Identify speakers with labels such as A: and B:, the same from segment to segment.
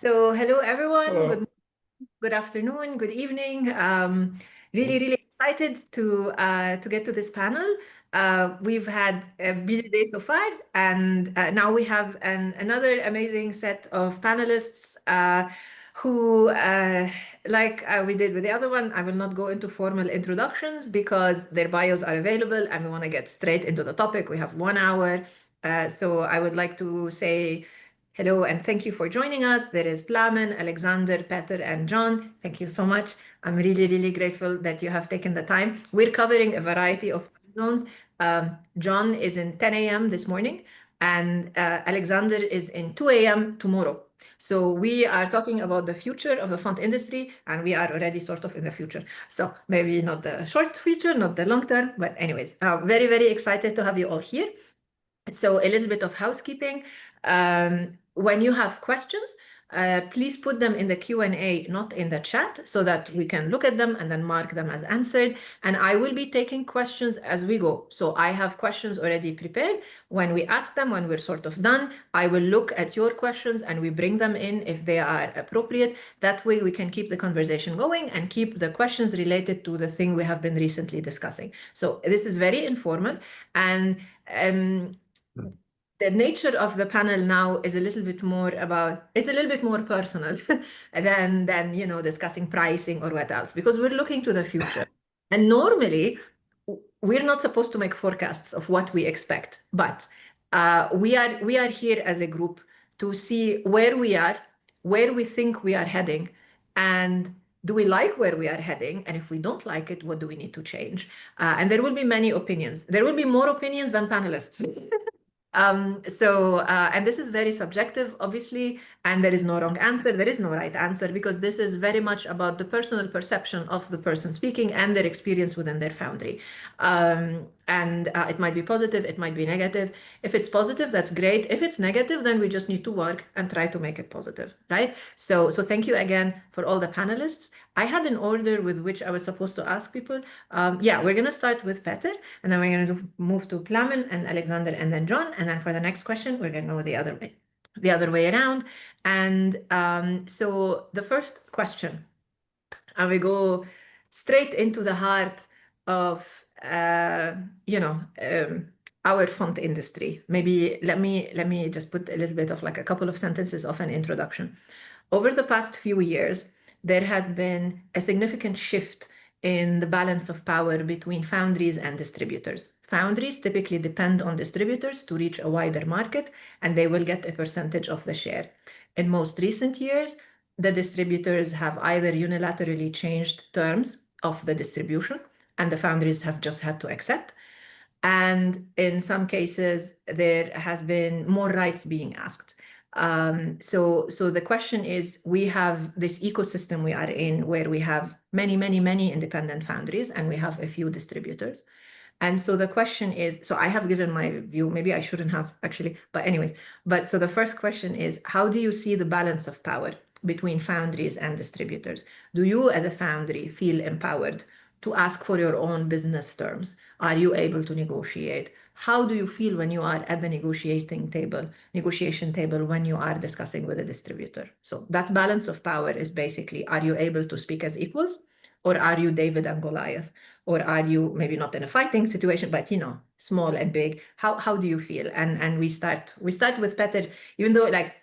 A: So hello everyone.
B: Hello.
A: Good afternoon. Good evening. Really excited to get to this panel. We've had a busy day so far, and now we have another amazing set of panelists who, like we did with the other one, I will not go into formal introductions because their bios are available, and we want to get straight into the topic. We have 1 hour, so I would like to say hello and thank you for joining us. There is Plamen, Alexander, Petr, and John. Thank you so much. I'm really grateful that you have taken the time. We're covering a variety of time zones. John is in 10 a.m. this morning, and Alexander is in 2 a.m. tomorrow. So we are talking about the future of the font industry, and we are already sort of in the future. So maybe not the short future, not the long term, but anyways, very excited to have you all here. So a little bit of housekeeping. When you have questions, please put them in the Q&A, not in the chat, so that we can look at them and then mark them as answered. And I will be taking questions as we go. So I have questions already prepared. When we ask them, when we're sort of done, I will look at your questions and we bring them in if they are appropriate. That way we can keep the conversation going and keep the questions related to the thing we have been recently discussing. So this is very informal, and the nature of the panel now is a little bit more about, it's a little bit more personal than discussing pricing or what else, because we're looking to the future. And normally we're not supposed to make forecasts of what we expect, but we are here as a group to see where we are, where we think we are heading, and do we like where we are heading? And if we don't like it, what do we need to change? And there will be many opinions. There will be more opinions than panelists. And this is very subjective, obviously, and there is no wrong answer, there is no right answer, because this is very much about the personal perception of the person speaking and their experience within their foundry. It might be positive, it might be negative. If it's positive, that's great. If it's negative, then we just need to work and try to make it positive, right? So thank you again for all the panelists. I had an order with which I was supposed to ask people. Yeah, we're going to start with Petr, and then we're going to move to Plamen and Alexander and then John. And then for the next question, we're going to go the other way around. And so the first question, and we go straight into the heart of, our font industry. Maybe let me just put a little bit of like a couple of sentences of an introduction. Over the past few years, there has been a significant shift in the balance of power between foundries and distributors. Foundries typically depend on distributors to reach a wider market, and they will get a percentage of the share. In most recent years, the distributors have either unilaterally changed terms of the distribution, and the foundries have just had to accept. And in some cases, there has been more rights being asked. So the question is, we have this ecosystem we are in where we have many independent foundries and we have a few distributors. And so the question is, so I have given my view, maybe I shouldn't have actually, but anyways, so the first question is, how do you see the balance of power between foundries and distributors? Do you as a foundry feel empowered to ask for your own business terms? Are you able to negotiate? How do you feel when you are at the negotiation table when you are discussing with a distributor? So that balance of power is basically, are you able to speak as equals, or are you David and Goliath? Or are you maybe not in a fighting situation, but small and big? How do you feel? And we start with Petr, even though like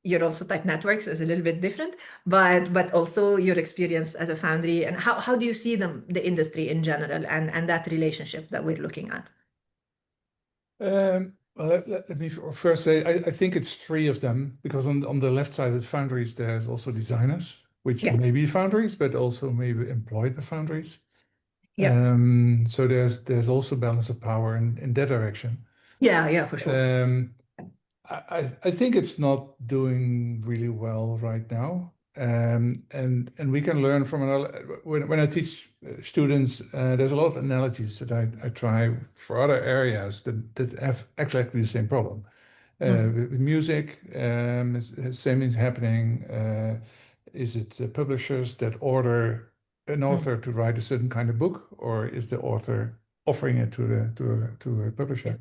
A: your also type networks is a little bit different, but also your experience as a foundry, and how do you see the industry in general and that relationship that we're looking at?
B: Well, let me first say, I think it's three of them, because on the left side of foundries, there's also designers, which may be foundries, but also maybe employed by foundries.
A: Yeah.
B: So there's also balance of power in that direction.
A: Yeah, for sure.
B: I think it's not doing really well right now. And we can learn from when I teach students, there's a lot of analogies that I try for other areas that have exactly the same problem. With music, same is happening. Is it publishers that order an author to write a certain kind of book, or is the author offering it to a publisher?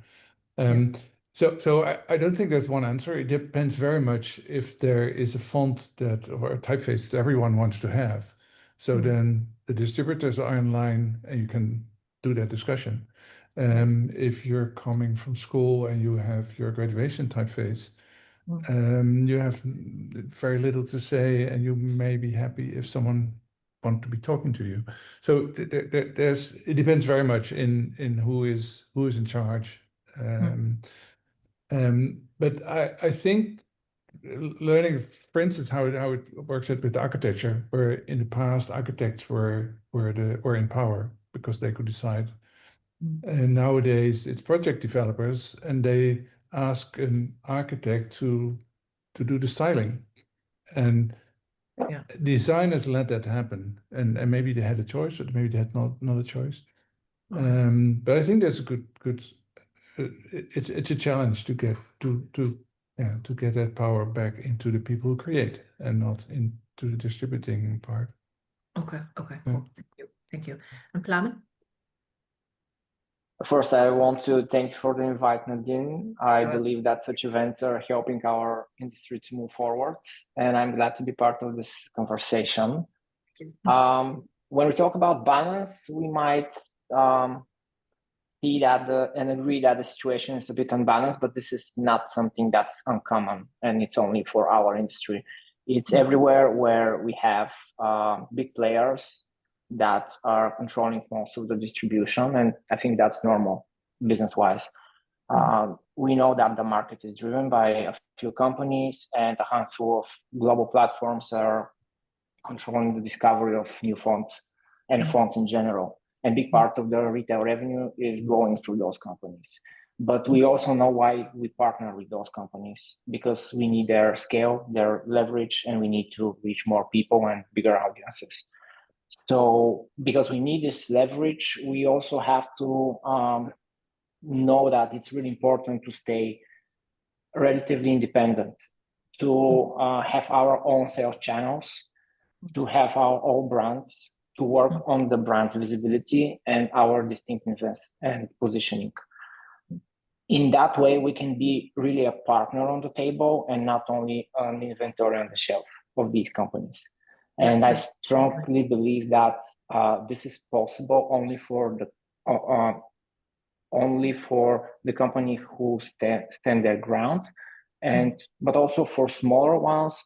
B: So I don't think there's one answer. It depends very much if there is a font that or a typeface that everyone wants to have. So then the distributors are in line and you can do that discussion. If you're coming from school and you have your graduation typeface, you have very little to say and you may be happy if someone wants to be talking to you. So it depends very much in who is in charge. But I think learning, for instance, how it works with architecture, where in the past architects were in power because they could decide, and nowadays it's project developers, and they ask an architect to do the styling, and designers let that happen, and maybe they had a choice, or maybe they had not a choice. But I think there's a good. It's a challenge to get to get that power back into the people who create and not into the distributing part.
A: Okay, cool. Thank you. And Plamen?
C: First, I want to thank you for the invite, Nadine. I believe that such events are helping our industry to move forward, and I'm glad to be part of this conversation. When we talk about balance, we might see that and agree that the situation is a bit unbalanced, but this is not something that's uncommon, and it's only for our industry. It's everywhere where we have big players that are controlling most of the distribution, and I think that's normal business-wise. We know that the market is driven by a few companies, and a handful of global platforms are controlling the discovery of new fonts and fonts in general. And big part of the retail revenue is going through those companies. But we also know why we partner with those companies, because we need their scale, their leverage, and we need to reach more people and bigger audiences. So because we need this leverage, we also have to know that it's really important to stay relatively independent, to have our own sales channels, to have our own brands, to work on the brand's visibility and our distinctiveness and positioning. In that way, we can be really a partner on the table and not only an inventory on the shelf of these companies. And I strongly believe that this is possible only for the company who stand their ground, but also for smaller ones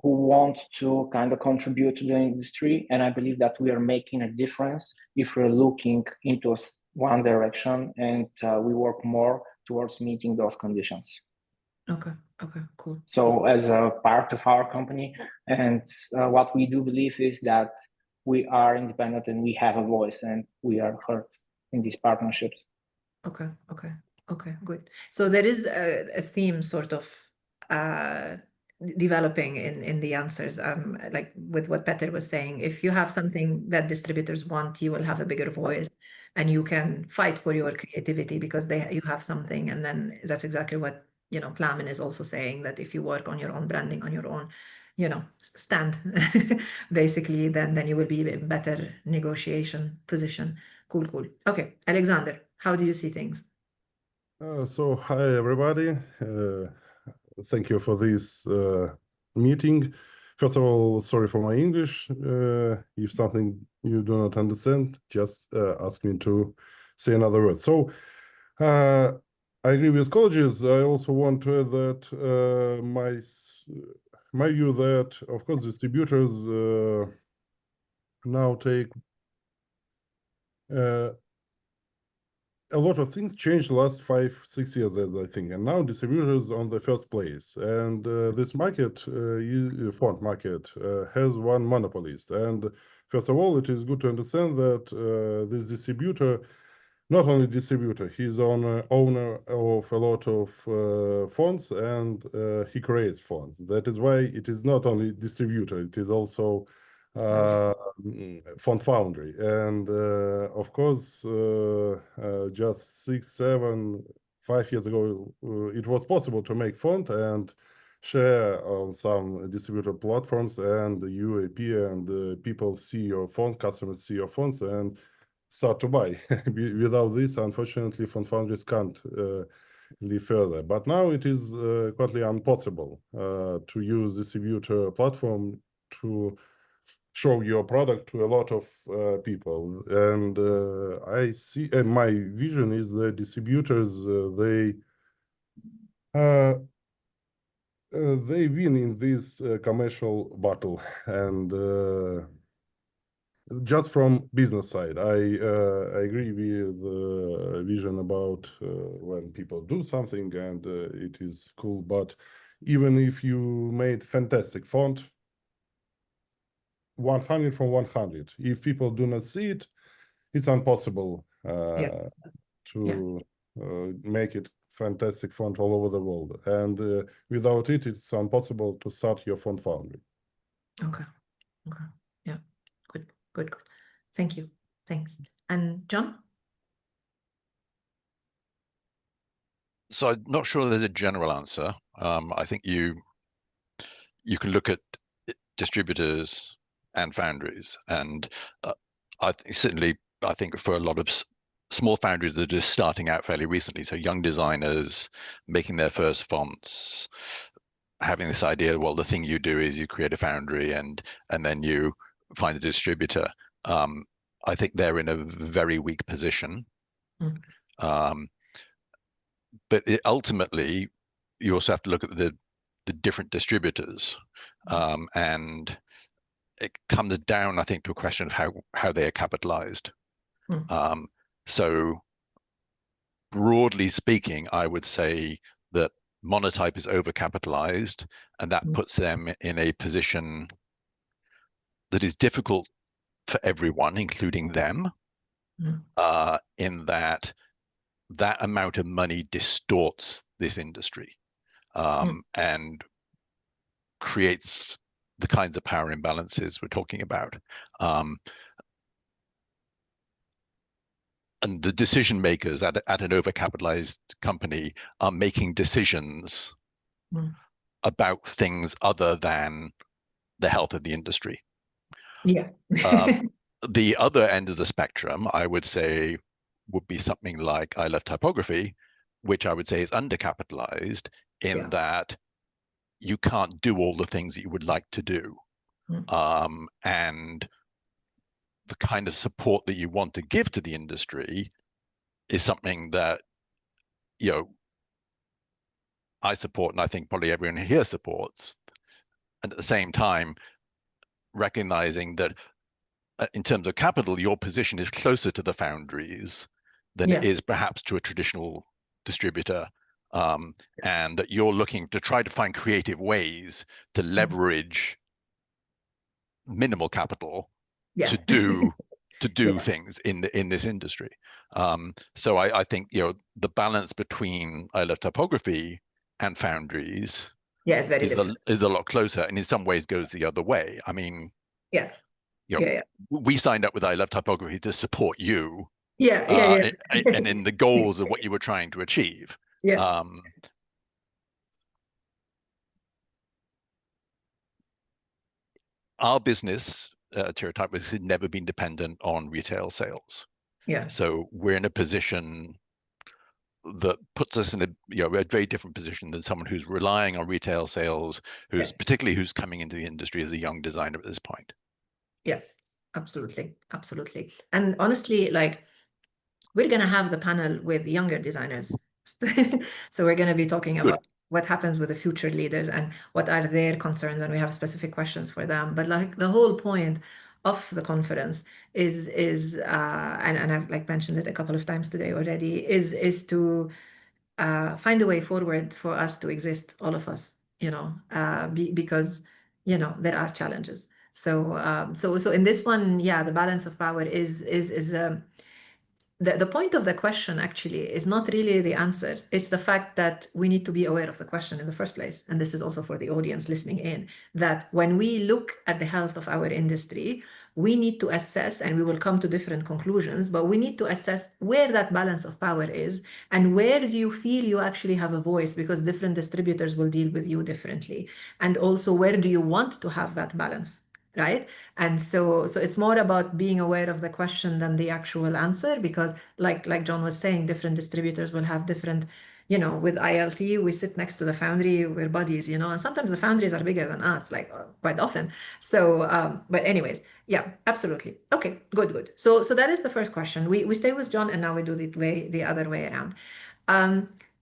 C: who want to kind of contribute to the industry. And I believe that we are making a difference if we're looking into one direction and we work more towards meeting those conditions.
A: Okay, cool.
C: So as a part of our company, and what we do believe is that we are independent and we have a voice and we are heard in these partnerships.
A: Okay, good. So there is a theme sort of developing in the answers, like with what Petr was saying. If you have something that distributors want, you will have a bigger voice and you can fight for your creativity because you have something. And then that's exactly what, Plamen is also saying, that if you work on your own branding, on your own, stand, basically, then you will be in better negotiation position. Cool. Okay, Alexander, how do you see things?
D: So hi everybody. Thank you for this meeting. First of all, sorry for my English. If something you do not understand, just ask me to say another word. So I agree with colleagues. I also want to add that my view that, of course, distributors now take a lot of things changed the last 5-6 years, I think, and now distributors on the first place. And this market, font market, has one monopolist. And first of all, it is good to understand that this distributor, not only distributor, he's owner of a lot of fonts, and he creates fonts. That is why it is not only distributor, it is also font foundry. And of course, just 6, 7, 5 years ago, it was possible to make font and share on some distributor platforms, and the UAP and people see your font, customers see your fonts and start to buy. Without this, unfortunately, FONTFABRIC can't live further. But now it is quite impossible to use distributor platform to show your product to a lot of people. And I see, and my vision is that distributors, they win in this commercial battle. And just from business side, I agree with the vision about when people do something and it is cool. But even if you made fantastic font, 100 from 100, if people do not see it, it's impossible to make it fantastic font all over the world. And without it, it's impossible to start your font foundry.
A: Okay. Yeah. Good. Thank you. Thanks. And John?
E: So I'm not sure there's a general answer. I think you can look at distributors and foundries, and I think for a lot of small foundries that are just starting out fairly recently, so young designers making their first fonts, having this idea, well, the thing you do is you create a foundry and then you find a distributor. I think they're in a very weak position. But ultimately, you also have to look at the different distributors, and it comes down, I think, to a question of how they are capitalized. So broadly speaking, I would say that Monotype is overcapitalized, and that puts them in a position that is difficult for everyone, including them, in that amount of money distorts this industry and creates the kinds of power imbalances we're talking about. And the decision makers at an overcapitalized company are making decisions about things other than the health of the industry. The other end of the spectrum, I would say, would be something like I Love Typography, which I would say is undercapitalized in that you can't do all the things that you would like to do. And the kind of support that you want to give to the industry is something that, I support, and I think probably everyone here supports. And at the same time, recognizing that in terms of capital, your position is closer to the foundries than it is perhaps to a traditional distributor, and that you're looking to try to find creative ways to leverage minimal capital to do things in this industry. So I think the balance between I Love Typography and foundries
A: is very different.
E: Is a lot closer, and in some ways goes the other way. I mean, we signed up with I Love Typography to support you. And in the goals of what you were trying to achieve. Our business, TYRO TYPEWORKS, has never been dependent on retail sales. So we're in a position that puts us in a very different position than someone who's relying on retail sales, particularly who's coming into the industry as a young designer at this point.
A: Absolutely. And honestly, we're going to have the panel with younger designers. So we're going to be talking about what happens with the future leaders and what are their concerns, and we have specific questions for them. But the whole point of the conference is and I've mentioned it a couple of times today already, is to find a way forward for us to exist, all of us, because there are challenges. So in this one, the balance of power is the point of the question actually is not really the answer. It's the fact that we need to be aware of the question in the first place. And this is also for the audience listening in, that when we look at the health of our industry, we need to assess, and we will come to different conclusions, but we need to assess where that balance of power is and where do you feel you actually have a voice, because different distributors will deal with you differently. And also, where do you want to have that balance? Right. And so it's more about being aware of the question than the actual answer, because like John was saying, different distributors will have different you know, with ILT, we sit next to the foundry, we're buddies, you know, and sometimes the foundries are bigger than us, like quite often. So, but anyways, yeah, absolutely. Okay, good. So that is the first question. We stay with John, and now we do the other way around.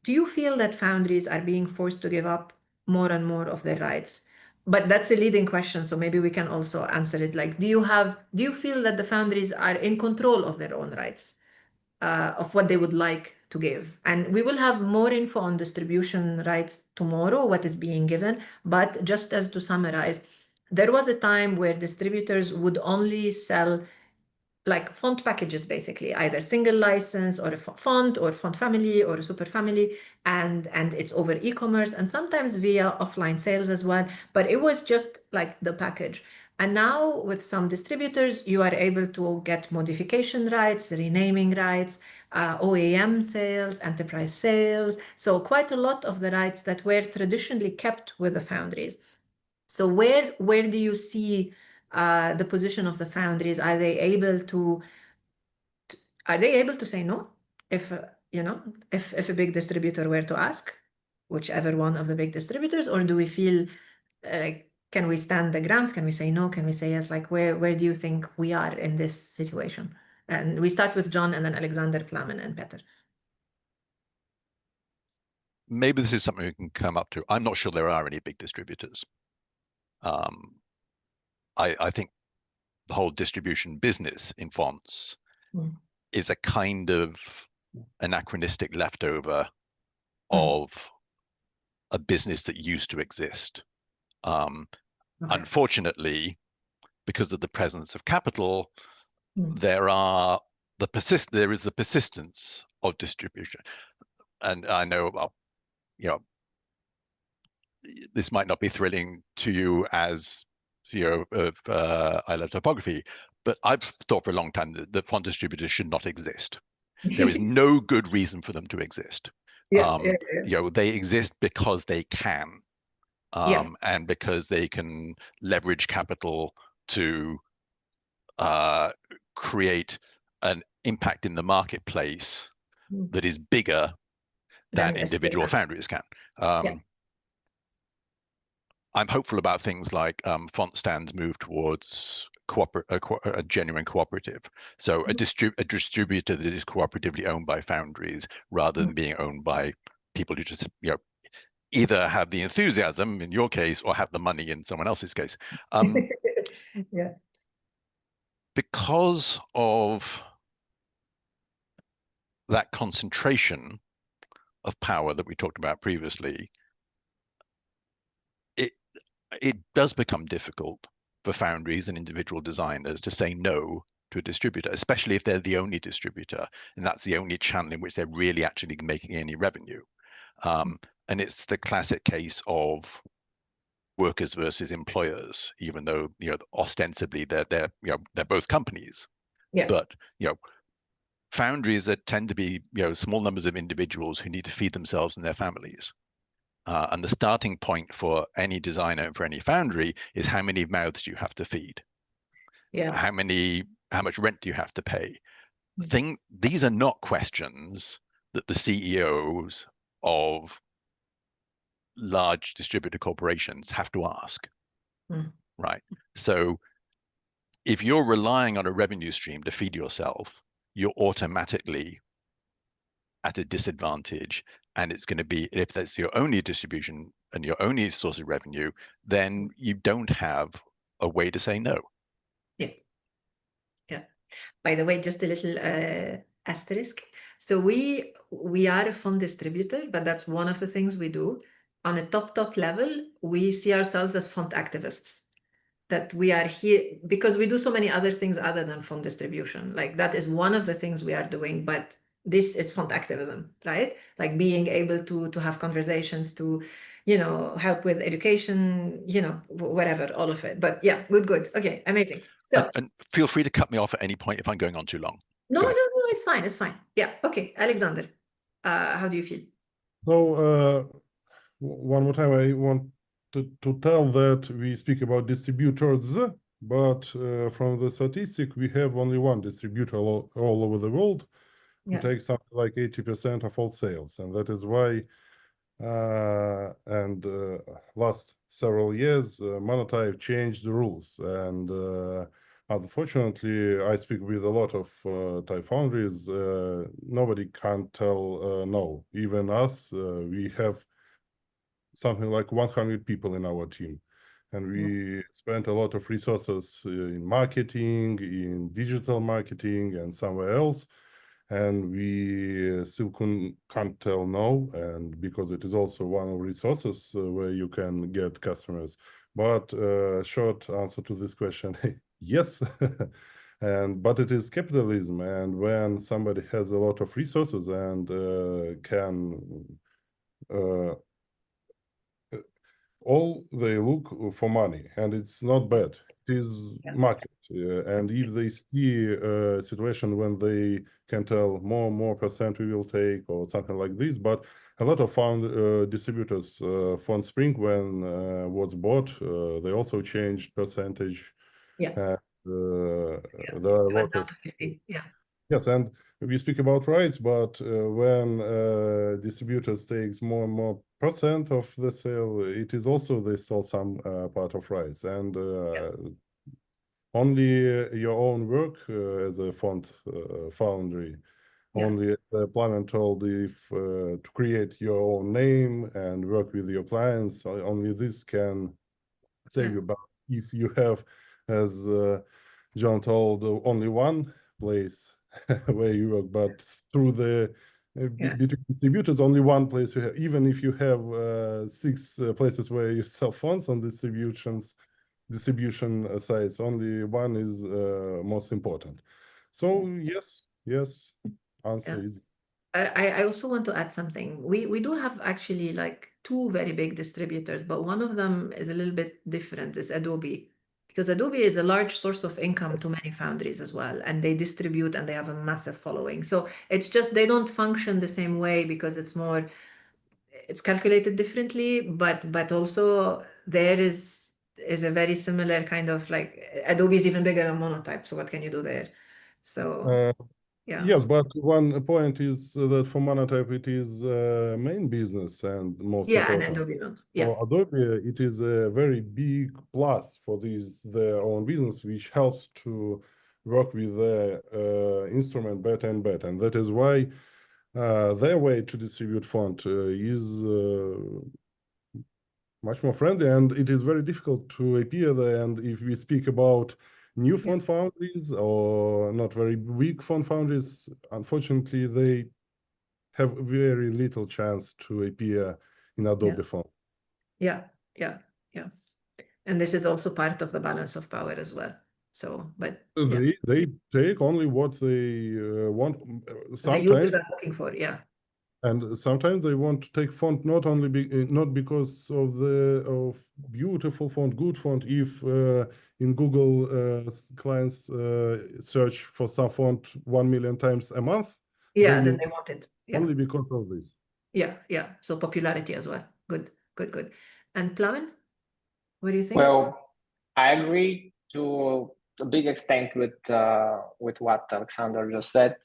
A: Do you feel that foundries are being forced to give up more and more of their rights? But that's a leading question, so maybe we can also answer it. Like, do you feel that the foundries are in control of their own rights, of what they would like to give? And we will have more info on distribution rights tomorrow, what is being given. But just as to summarize, there was a time where distributors would only sell like font packages, basically, either single license or a font or font family or a super family, and it's over e-commerce and sometimes via offline sales as well, but it was just like the package. And now with some distributors, you are able to get modification rights, renaming rights, OEM sales, enterprise sales. So quite a lot of the rights that were traditionally kept with the foundries. So where do you see the position of the foundries? Are they able to say no if you know, if a big distributor were to ask, whichever one of the big distributors, or do we feel can we stand the grounds? Can we say no? Can we say yes? Like where do you think we are in this situation? And we start with John, and then Alexander, Plamen, and Petr.
E: Maybe this is something we can come up to. I'm not sure there are any big distributors. I think the whole distribution business in fonts is a kind of anachronistic leftover of a business that used to exist. Unfortunately, because of the presence of capital, there is the persistence of distribution. And I know, well, you know, this might not be thrilling to you as CEO of iLove Typography, but I've thought for a long time that font distributors should not exist. There is no good reason for them to exist. You know, they exist because they can, and because they can leverage capital to create an impact in the marketplace that is bigger than individual foundries can. I'm hopeful about things like font stands move towards a genuine cooperative. So a distributor that is cooperatively owned by foundries rather than being owned by people who just, you know, either have the enthusiasm in your case or have the money in someone else's case. Because of that concentration of power that we talked about previously, it does become difficult for foundries and individual designers to say no to a distributor, especially if they're the only distributor and that's the only channel in which they're really actually making any revenue. And it's the classic case of workers versus employers, even though, you know, ostensibly they're both companies. But, you know, foundries that tend to be, you know, small numbers of individuals who need to feed themselves and their families. And the starting point for any designer and for any foundry is how many mouths do you have to feed? How much rent do you have to pay? These are not questions that the CEOs of large distributor corporations have to ask, right? So if you're relying on a revenue stream to feed yourself, you're automatically at a disadvantage, and it's going to be, if that's your only distribution and your only source of revenue, then you don't have a way to say no.
A: By the way, just a little asterisk. So we are a font distributor, but that's one of the things we do. On a top level, we see ourselves as font activists. That we are here because we do so many other things other than font distribution. Like that is one of the things we are doing, but this is font activism, right? Like being able to have conversations, to, you know, help with education, you know, whatever, all of it. But yeah, good. Okay, amazing. So
E: and feel free to cut me off at any point if I'm going on too long.
A: No, it's fine. Yeah, okay, Alexander, how do you feel?
D: So one more time, I want to tell that we speak about distributors, but from the statistic, we have only one distributor all over the world,
A: Yeah.
D: take something like 80% of all sales, and that is why. Last several years, Motev changed the rules, and unfortunately, I speak with a lot of Thai foundries. Nobody can tell no. Even us, we have something like 100 people in our team, and we spent a lot of resources in marketing, in digital marketing, and somewhere else. And we still can't tell no, and because it is also one of the resources where you can get customers. But short answer to this question, yes. But it is capitalism, and when somebody has a lot of resources and can all they look for money, and it's not bad. It is market, and if they see a situation when they can tell more percent we will take or something like this, but a lot of distributors, FONTFABRIC, when was bought, they also changed percentage.
A: Yeah.
D: There are a
A: It went
D: lot
A: down
D: of
A: to 50. Yeah.
D: yes, and we speak about rights, but when distributors takes more and more percent of the sale, it is also they sell some part of rights, and only your own work as a font foundry. Only Plamen told if to create your own name and work with your clients, only this can save you. But if you have, as John told, only one place where you work, but through the between distributors, only one place you have. Even if you have 6 places where you sell fonts on distribution sites, only one is most important. So yes, answer is.
A: I also want to add something. We do have actually like 2 very big distributors, but one of them is a little bit different. Is Adobe, because Adobe is a large source of income to many foundries as well, and they distribute and they have a massive following. So it's just they don't function the same way because it's calculated differently, but also there is a very similar kind of like Adobe is even bigger than Monotype. So what can you do there? So
D: yes, but one point is that for Monotype it is main business and most important.
A: And Adobe not.
D: For Adobe, it is a very big plus for their own business, which helps to work with the instrument better and better. And that is why their way to distribute font is much more friendly, and it is very difficult to appear there. And if we speak about new font foundries or not very weak font foundries, unfortunately, they have very little chance to appear in Adobe font.
A: Yeah. And this is also part of the balance of power as well. So, but
D: they take only what they want.
A: The users are looking for,
D: And sometimes they want to take font not only not because of beautiful font, good font. If in Google clients search for some font 1 million times a month,
A: then they want it.
D: Only because of this.
A: So popularity as well. Good. And Plamen, what do you think?
C: Well, I agree to a big extent with what Alexander just said.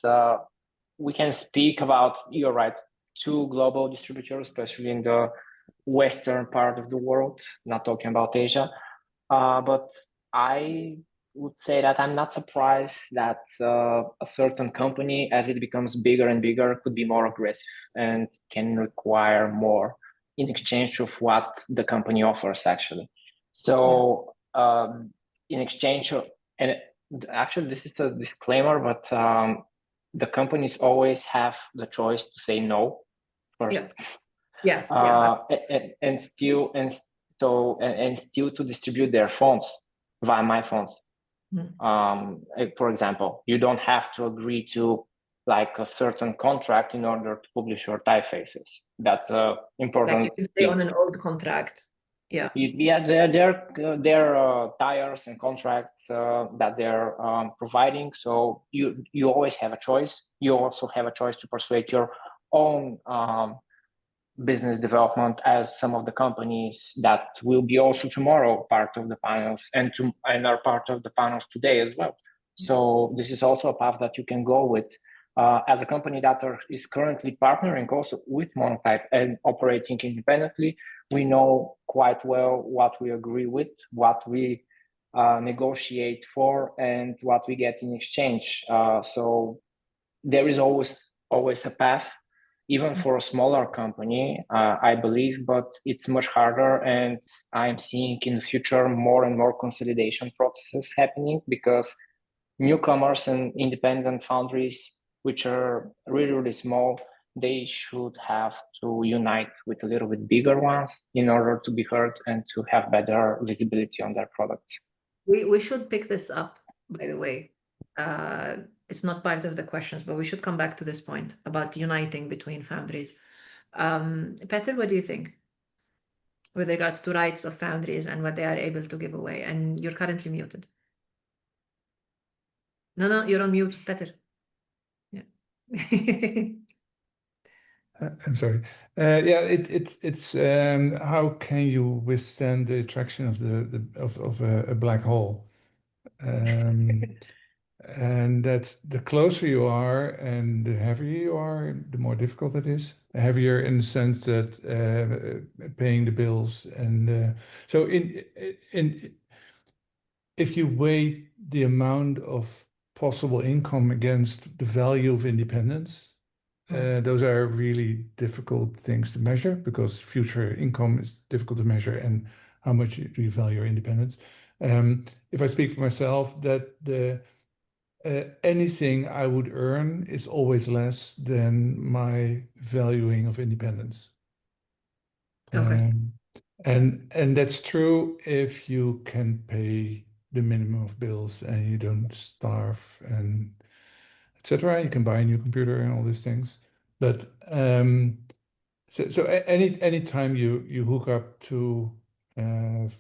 C: We can speak about, you're right, 2 global distributors, especially in the western part of the world, not talking about Asia. But I would say that I'm not surprised that a certain company, as it becomes bigger and bigger, could be more aggressive and can require more in exchange of what the company offers, actually. So in exchange of, and actually this is a disclaimer, but the companies always have the choice to say no first. And still to distribute their fonts via my fonts. For example, you don't have to agree to like a certain contract in order to publish your typefaces. That's important.
A: Like you can stay on an old contract.
C: There are tires and contracts that they're providing. So you always have a choice. You also have a choice to persuade your own business development, as some of the companies that will be also tomorrow part of the panels and are part of the panels today as well. So this is also a path that you can go with as a company that is currently partnering also with Motev and operating independently, we know quite well what we agree with, what we negotiate for, and what we get in exchange. So there is always a path, even for a smaller company, I believe, but it's much harder. And I'm seeing in the future more and more consolidation processes happening, because newcomers and independent foundries, which are really, really small, they should have to unite with a little bit bigger ones in order to be heard and to have better visibility on their products.
A: We should pick this up, by the way. It's not part of the questions, but we should come back to this point about uniting between foundries. Petr, what do you think with regards to rights of foundries and what they are able to give away? And you're currently muted. No, you're on mute, Petr. Yeah.
B: I'm sorry. Yeah, it's how can you withstand the attraction of a black hole? And that's the closer you are and the heavier you are, the more difficult it is. Heavier in the sense that paying the bills, and so if you weigh the amount of possible income against the value of independence, those are really difficult things to measure, because future income is difficult to measure, and how much do you value your independence. If I speak for myself, that anything I would earn is always less than my valuing of independence.
A: Okay.
B: And that's true if you can pay the minimum of bills and you don't starve and etc. You can buy a new computer and all these things. But so any time you hook up to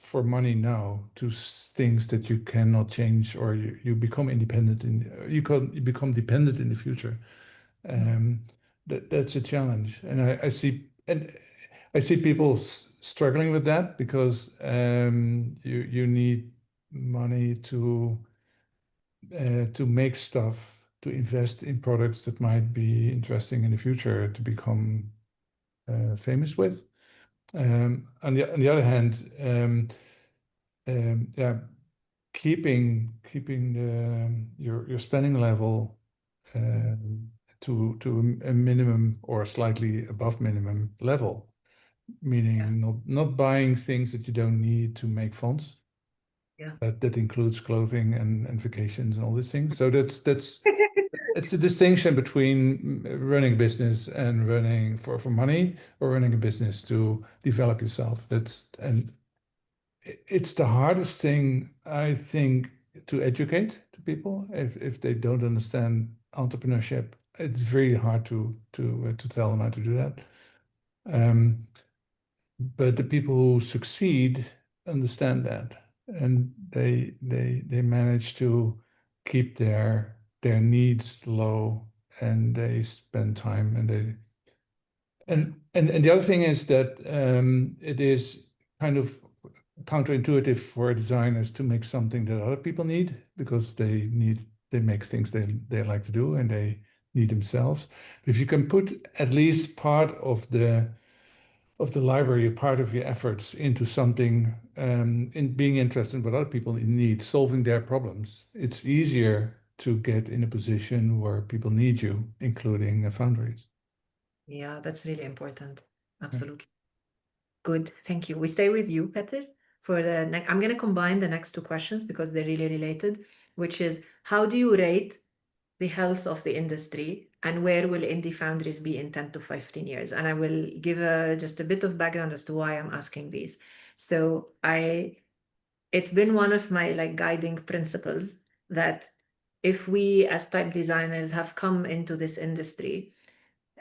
B: for money now to things that you cannot change, or you become independent you become dependent in the future, that's a challenge. And I see people struggling with that, because you need money to make stuff, to invest in products that might be interesting in the future to become famous with. On the other hand, yeah, keeping your spending level to a minimum or slightly above minimum level, meaning not buying things that you don't need to make fonts.
A: Yeah.
B: That includes clothing and vacations and all these things. So that's it's the distinction between running a business and running for money, or running a business to develop yourself. And it's the hardest thing, I think, to educate to people. If they don't understand entrepreneurship, it's very hard to tell them how to do that. But the people who succeed understand that, and they manage to keep their needs low, and they spend time, and the other thing is that it is kind of counterintuitive for designers to make something that other people need, because they make things they like to do and they need themselves. If you can put at least part of the library, part of your efforts into something, in being interested in what other people need, solving their problems, it's easier to get in a position where people need you, including foundries.
A: Yeah, that's really important. Absolutely. Good. Thank you. We stay with you, Petr, for the next. I'm going to combine the next two questions because they're really related, which is, how do you rate the health of the industry, and where will Indie Foundries be in 10 to 15 years? And I will give just a bit of background as to why I'm asking these. So it's been one of my guiding principles that if we as type designers have come into this industry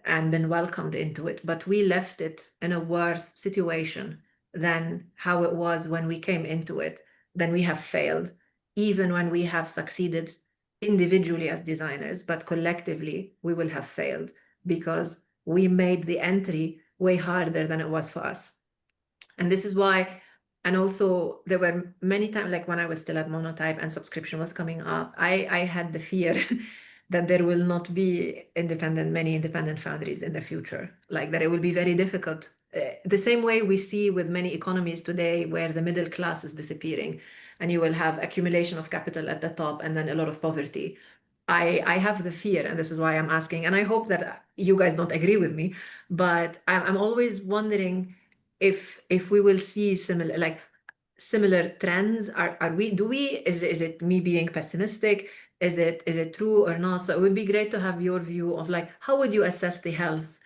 A: and been welcomed into it, but we left it in a worse situation than how it was when we came into it, then we have failed, even when we have succeeded individually as designers, but collectively we will have failed, because we made the entry way harder than it was for us. And this is why, and also there were many times, like when I was still at Monotype and subscription was coming up, I had the fear then there will not be many independent foundries in the future. Like that, it will be very difficult. The same way we see with many economies today, where the middle class is disappearing, and you will have accumulation of capital at the top, and then a lot of poverty. I have the fear, and this is why I'm asking, and I hope that you guys don't agree with me, but I'm always wondering if we will see similar trends. Is it me being pessimistic? Is it true or not? So it would be great to have your view of like, how would you assess the health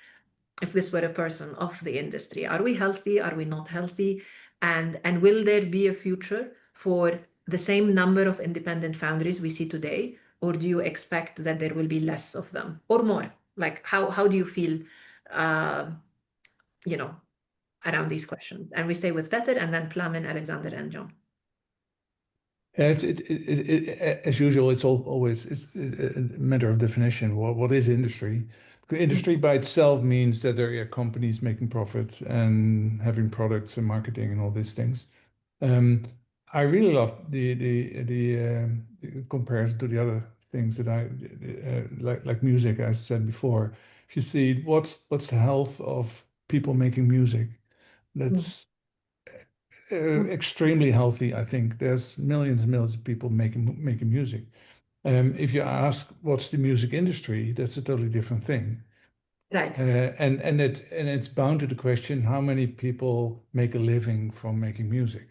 A: if this were a person of the industry? Are we healthy? Are we not healthy? And will there be a future for the same number of independent foundries we see today? Or do you expect that there will be less of them or more? Like, how do you feel, around these questions? And we stay with Petr, and then Plamen, Alexander, and John.
B: As usual, it's always a matter of definition. What is industry? Because industry by itself means that there are companies making profits and having products and marketing and all these things. I really love the comparison to the other things that I like music, as I said before. If you see what's the health of people making music, that's extremely healthy. I think there's millions and millions of people making music. If you ask what's the music industry, that's a totally different thing.
A: Right.
B: And it's bound to the question, how many people make a living from making music?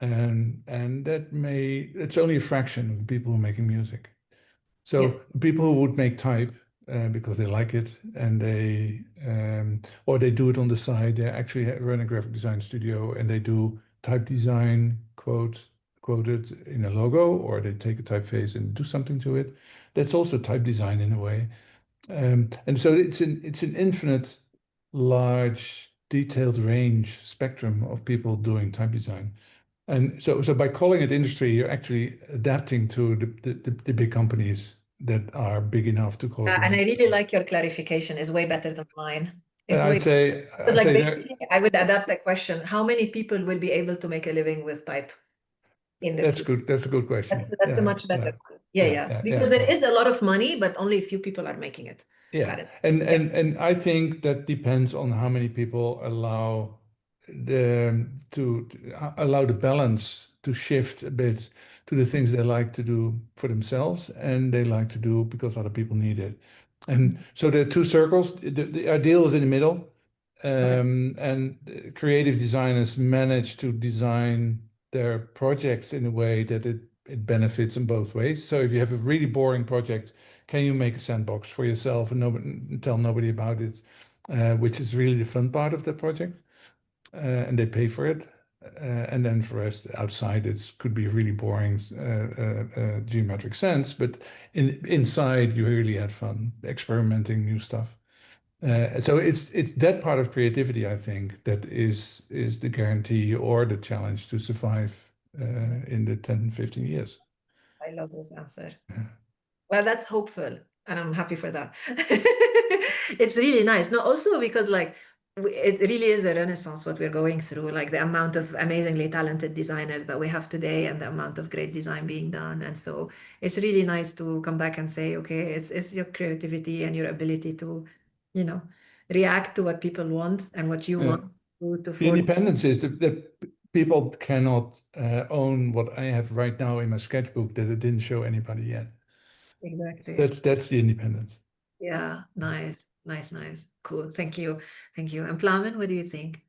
B: And it's only a fraction of the people who are making music. So people who would make type because they like it, and or they do it on the side. They actually run a graphic design studio, and they do type design, quoted in a logo, or they take a typeface and do something to it. That's also type design in a way. And so it's an infinite, large, detailed range spectrum of people doing type design. And so by calling it industry, you're actually adapting to the big companies that are big enough to call it.
A: And I really like your clarification. It's way better than mine.
B: I'd say
A: I would adapt the question: how many people will be able to make a living with type in the future?
B: good. That's a good question.
A: That's a much better one. Because there is a lot of money, but only a few people are making it. Got it.
B: And I think that depends on how many people allow the balance to shift a bit to the things they like to do for themselves, and they like to do because other people need it. And so there are two circles. The ideal is in the middle. And creative designers manage to design their projects in a way that it benefits in both ways. So if you have a really boring project, can you make a sandbox for yourself and tell nobody about it, which is really the fun part of the project, and they pay for it. And then for us outside, it could be really boring geometric sense, but inside you really had fun experimenting new stuff. So it's that part of creativity, I think, that is the guarantee or the challenge to survive in the 10, 15 years.
A: I love this answer. Well, that's hopeful, and I'm happy for that. It's really nice. No, also because it really is a renaissance what we're going through, like the amount of amazingly talented designers that we have today and the amount of great design being done. And so it's really nice to come back and say, okay, it's your creativity and your ability to, react to what people want and what you want to
B: the independence is that people cannot own what I have right now in my sketchbook that I didn't show anybody yet.
A: Exactly.
B: That's the independence.
A: Yeah, nice. Cool. Thank you. And Plamen, what do you think?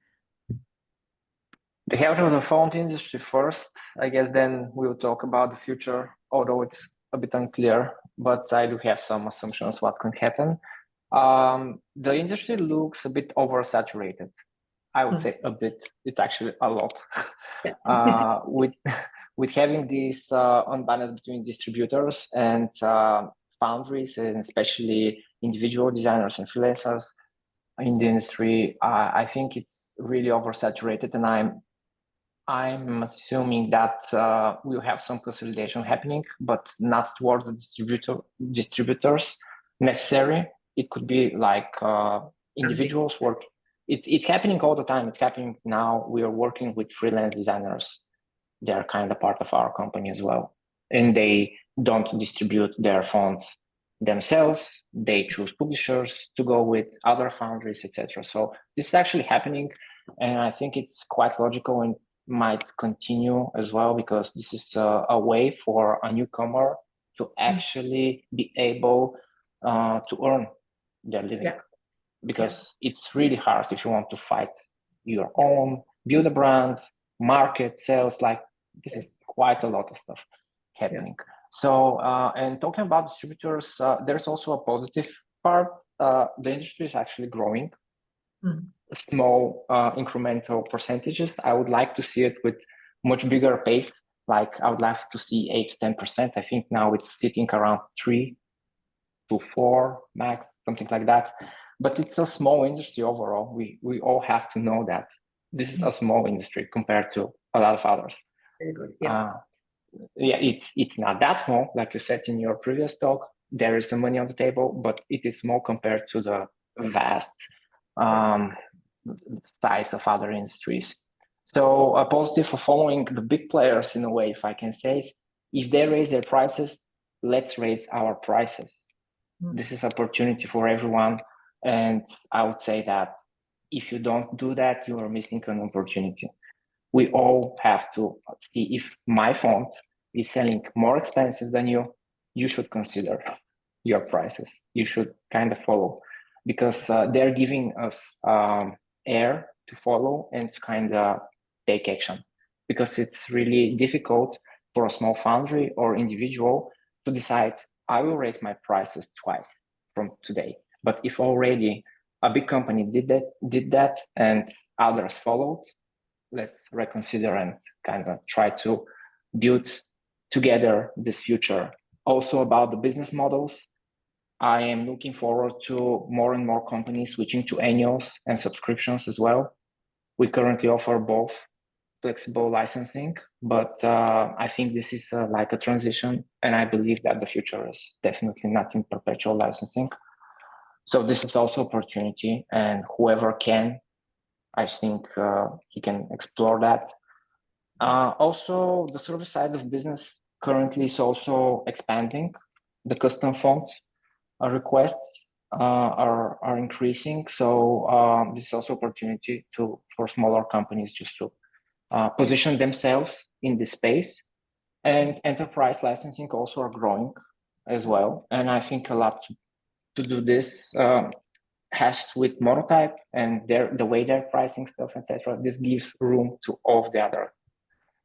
C: The health of the font industry first, I guess, then we'll talk about the future, although it's a bit unclear, but I do have some assumptions what could happen. The industry looks a bit oversaturated. I would say a bit, it's actually a lot. With having this unbalance between distributors and foundries, and especially individual designers and freelancers in the industry, I think it's really oversaturated, and I'm assuming that we'll have some consolidation happening, but not towards the distributors necessary. It could be like individuals work. It's happening all the time. It's happening now. We are working with freelance designers. They are kind of part of our company as well. and they don't distribute their fonts themselves. They choose publishers to go with, other foundries, etc. So this is actually happening, and I think it's quite logical and might continue as well, because this is a way for a newcomer to actually be able to earn their living.
A: Yeah.
C: Because it's really hard if you want to fight your own, build a brand, market, sales, like this is quite a lot of stuff happening. So, and talking about distributors, there's also a positive part. The industry is actually growing. Small incremental percentages. I would like to see it with much bigger pace. Like I would like to see 8 to 10%. I think now it's sitting around 3 to 4 max, something like that. But it's a small industry overall. We all have to know that this is a small industry compared to a lot of others.
A: Very good. Yeah.
C: Yeah, it's not that small, like you said in your previous talk. There is some money on the table, but it is small compared to the vast size of other industries. So a positive for following the big players, in a way, if I can say, is if they raise their prices, let's raise our prices. This is opportunity for everyone, and I would say that if you don't do that, you are missing an opportunity. We all have to see if my font is selling more expensive than you, you should consider your prices. You should kind of follow, because they're giving us air to follow and to kind of take action, because it's really difficult for a small foundry or individual to decide, I will raise my prices twice from today. But if already a big company did that and others followed, let's reconsider and kind of try to build together this future. Also about the business models, I am looking forward to more and more companies switching to annuals and subscriptions as well. We currently offer both flexible licensing, but I think this is like a transition, and I believe that the future is definitely not in perpetual licensing. So this is also opportunity, and whoever can, I think he can explore that. Also, the service side of business currently is also expanding. The custom fonts requests are increasing. So this is also opportunity for smaller companies just to position themselves in this space. And enterprise licensing also are growing as well. And I think a lot to do this has with Motev and the way they're pricing stuff, etc. This gives room to all of the other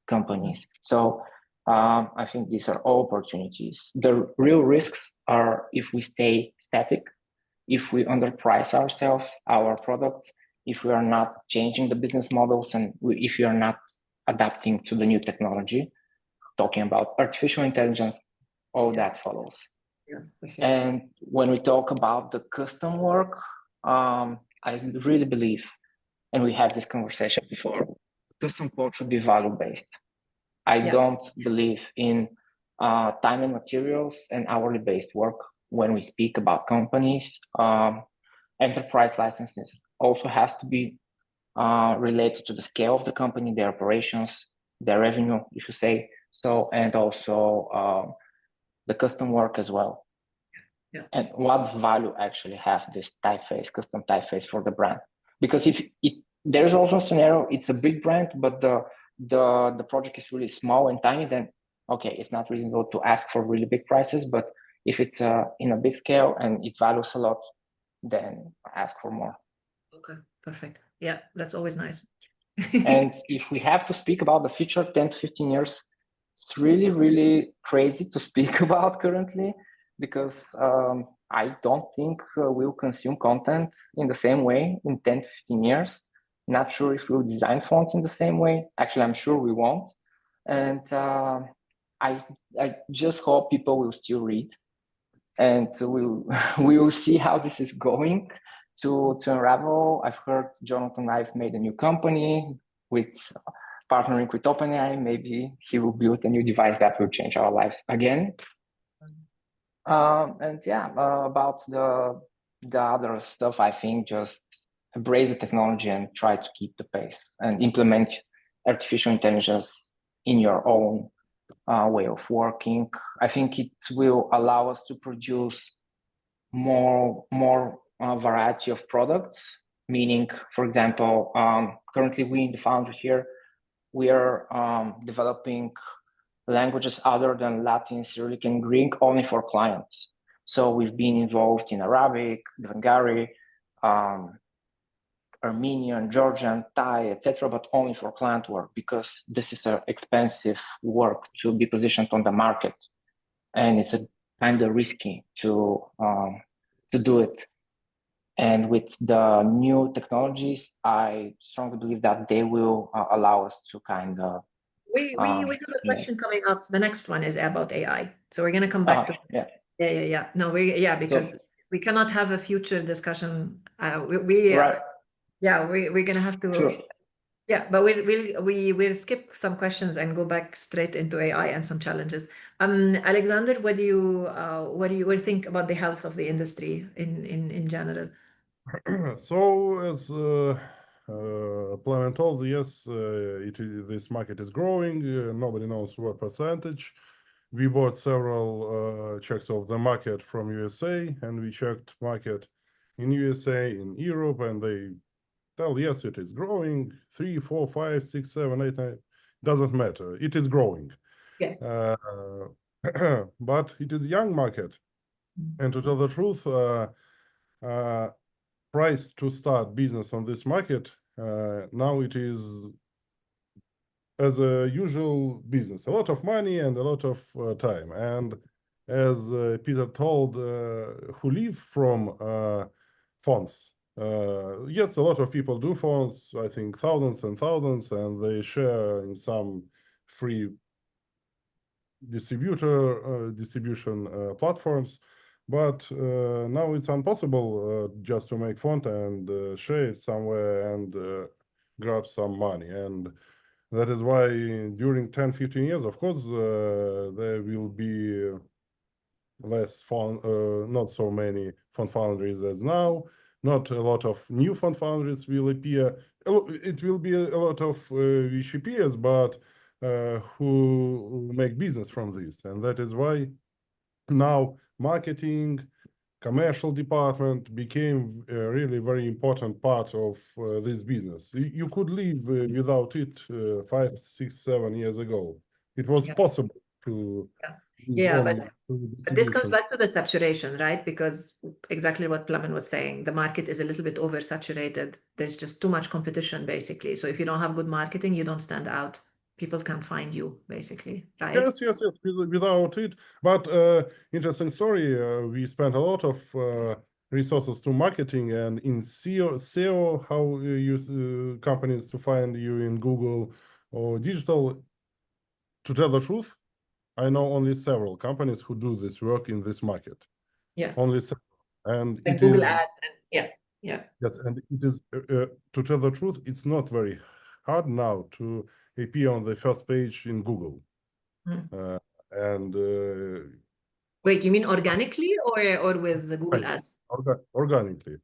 C: companies. So I think these are all opportunities. The real risks are if we stay static, if we underprice ourselves, our products, if we are not changing the business models, and if we are not adapting to the new technology. Talking about artificial intelligence, all that follows. Yeah, and when we talk about the custom work, I really believe, and we had this conversation before, custom code should be value-based. I don't believe in time and materials and hourly-based work when we speak about companies. Enterprise licenses also has to be related to the scale of the company, their operations, their revenue, if you say so, and also the custom work as well. Yeah. And what value actually have this typeface, custom typeface for the brand? Because if there's also a scenario, it's a big brand, but the project is really small and tiny, then okay, it's not reasonable to ask for really big prices. But if it's in a big scale and it values a lot, then ask for more.
A: Okay, perfect. Yeah, that's always nice.
C: And if we have to speak about the future 10 to 15 years, it's really, really crazy to speak about currently, because I don't think we'll consume content in the same way in 10 to 15 years. Not sure if we'll design fonts in the same way. Actually, I'm sure we won't. And I just hope people will still read, and we will see how this is going to unravel. I've heard Jonathan Ive made a new company with partnering with OpenAI. Maybe he will build a new device that will change our lives again. And yeah, about the other stuff, I think just embrace the technology and try to keep the pace and implement artificial intelligence in your own way of working. I think it will allow us to produce more variety of products. Meaning, for example, currently we in the foundry here, we are developing languages other than Latin, Cyrillic, and Greek only for clients. So we've been involved in Arabic, Devanagari, Armenian, Georgian, Thai, etc., but only for client work, because this is an expensive work to be positioned on the market, and it's a kind of risky to do it. And with the new technologies, I strongly believe that they will allow us to kind of.
A: We have a question coming up. The next one is about AI. So we're gonna come back to
C: yeah.
A: No, because we cannot have a future discussion.
C: Right.
A: Yeah, we're gonna have to.
C: True.
A: Yeah, but we'll skip some questions and go back straight into AI and some challenges. Alexander, what do you think about the health of the industry in general?
D: So as Plamen told, yes, this market is growing. Nobody knows what percentage. We bought several checks of the market from USA, and we checked market in USA, in Europe, and they tell, yes, it is growing, 3, 4, 5, 6, 7, 8, 9, doesn't matter. It is growing.
A: Yeah.
D: But it is young market. And to tell the truth, price to start business on this market, now it is as a usual business, a lot of money and a lot of time. And as Peter told, who live from fonts, yes, a lot of people do fonts, I think thousands and thousands, and they share in some free distribution platforms. But now it's impossible just to make font and share it somewhere and grab some money. And that is why during 10, 15 years, of course, there will be less font, not so many font foundries as now. Not a lot of new font foundries will appear. It will be a lot of VCPs, but who make business from this. And that is why now marketing, commercial department became a really very important part of this business. You could live without it 5, 6, 7 years ago. It was possible to.
A: But this comes back to the saturation, right? Because exactly what Plamen was saying, the market is a little bit oversaturated. There's just too much competition, basically. So if you don't have good marketing, you don't stand out. People can't find you, basically, right?
D: Yes, without it. But interesting story, we spent a lot of resources to marketing, and in SEO, how you use companies to find you in Google or digital. To tell the truth, I know only several companies who do this work in this market.
A: Yeah.
D: Only several. And
A: like
D: it
A: Google
D: is,
A: Ads. Yeah.
D: Yes, and it is, to tell the truth, it's not very hard now to appear on the first page in Google.
A: Wait, you mean organically or with the Google Ads?
D: Organically.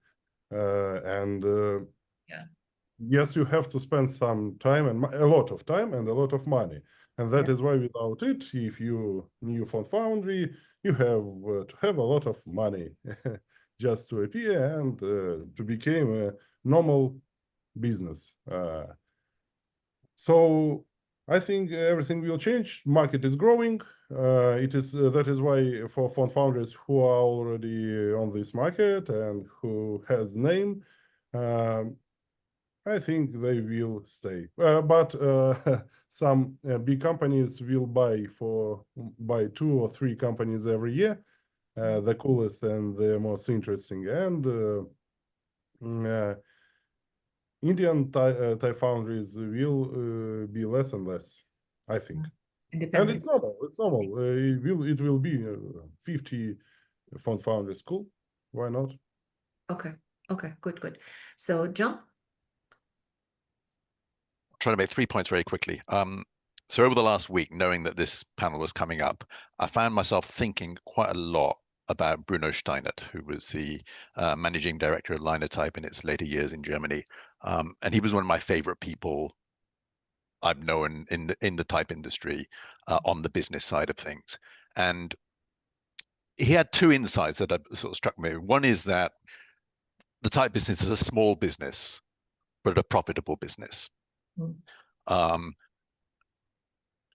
D: Yes, you have to spend some time and a lot of time and a lot of money. And that is why without it, if you new FONTFABRIC, you have to have a lot of money just to appear and to become a normal business. So I think everything will change. Market is growing. That is why for FONTFABRICs who are already on this market and who has name, I think they will stay. But some big companies will buy 2 or 3 companies every year, the coolest and the most interesting. And Indian Thai foundries will be less and less, I think. And it's normal. It's normal. It will be 50 FONTFABRICs. Cool. Why not?
A: Okay. Good. So John?
E: Trying to make 3 points very quickly. So over the last week, knowing that this panel was coming up, I found myself thinking quite a lot about Bruno Steinert, who was the managing director of Linotype in its later years in Germany. And he was one of my favorite people I've known in the type industry on the business side of things. And he had two insights that sort of struck me. One is that the type business is a small business, but a profitable business.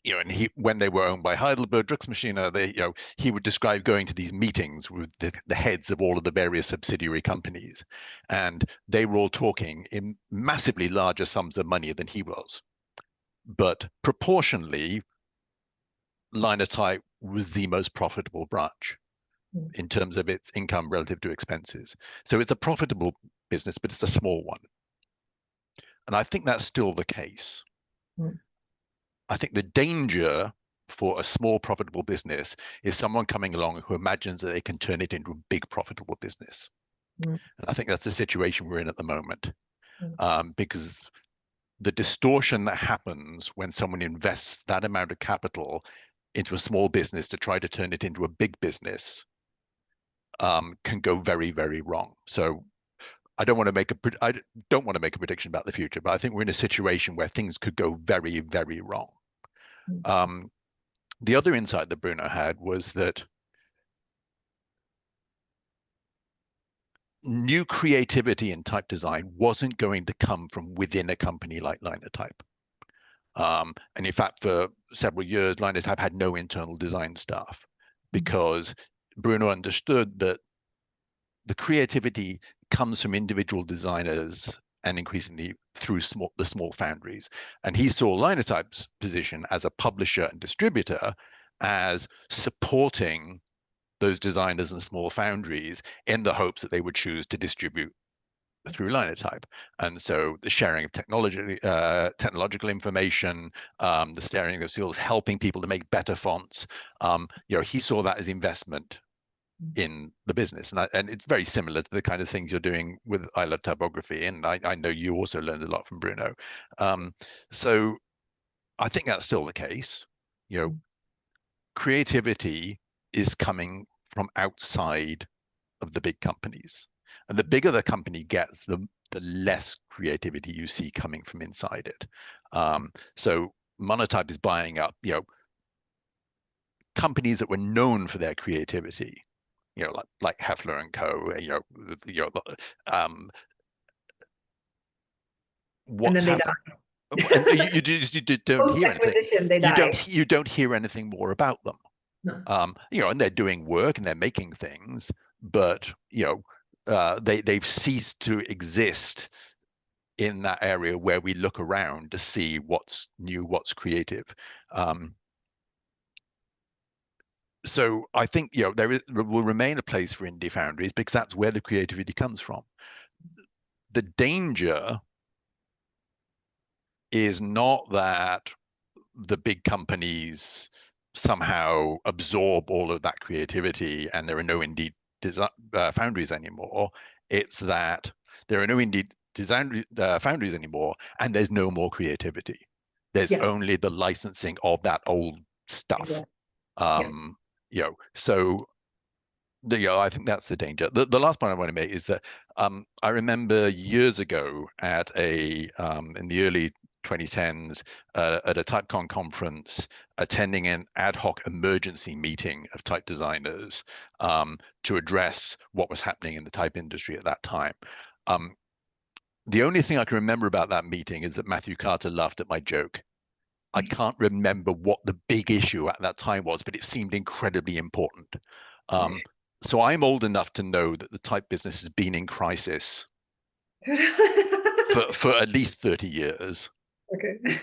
E: And when they were owned by Heidelberg Drucksmaschine, he would describe going to these meetings with the heads of all of the various subsidiary companies, and they were all talking in massively larger sums of money than he was. But proportionally, Linotype was the most profitable branch in terms of its income relative to expenses. So it's a profitable business, but it's a small one. And I think that's still the case. I think the danger for a small profitable business is someone coming along who imagines that they can turn it into a big profitable business. And I think that's the situation we're in at the moment, because the distortion that happens when someone invests that amount of capital into a small business to try to turn it into a big business can go very, very wrong. So I don't want to make a prediction about the future, but I think we're in a situation where things could go very, very wrong. The other insight that Bruno had was that new creativity in type design wasn't going to come from within a company like Linotype. And in fact, for several years, Linotype had no internal design staff because Bruno understood that the creativity comes from individual designers and increasingly through the small foundries. And he saw Linotype's position as a publisher and distributor as supporting those designers and small foundries in the hopes that they would choose to distribute through Linotype. And so the sharing of technological information, the sharing of skills, helping people to make better fonts, he saw that as investment in the business. And it's very similar to the kind of things you're doing with I Love Typography. And I know you also learned a lot from Bruno. So I think that's still the case. Creativity is coming from outside of the big companies. And the bigger the company gets, the less creativity you see coming from inside it. So Monotype is buying up, companies that were known for their creativity, like Heffler and Co.
A: What's happening?
E: You don't hear anything. You don't hear anything more about them. No. And they're doing work and they're making things, but they've ceased to exist in that area where we look around to see what's new, what's creative. So I think there will remain a place for Indie Foundries because that's where the creativity comes from. The danger is not that the big companies somehow absorb all of that creativity and there are no Indie Foundries anymore. It's that there are no Indie Foundries anymore and there's no more creativity. There's only the licensing of that old stuff. So I think that's the danger. The last point I want to make is that I remember years ago at in the early 2010s at a TypeCon conference, attending an ad hoc emergency meeting of type designers to address what was happening in the type industry at that time. The only thing I can remember about that meeting is that Matthew Carter laughed at my joke. I can't remember what the big issue at that time was, but it seemed incredibly important. So I'm old enough to know that the type business has been in crisis for at least 30 years.
A: Okay.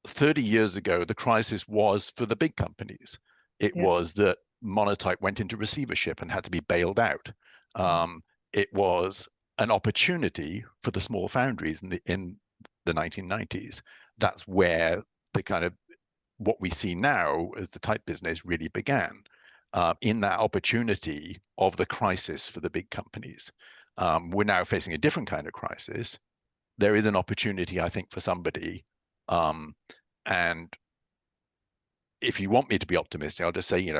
E: 30 years ago, the crisis was for the big companies. It was that Monotype went into receivership and had to be bailed out. It was an opportunity for the small foundries in the 1990s. That's where the kind of what we see now as the type business really began, in that opportunity of the crisis for the big companies. We're now facing a different kind of crisis. There is an opportunity, I think, for somebody. And if you want me to be optimistic, I'll just say,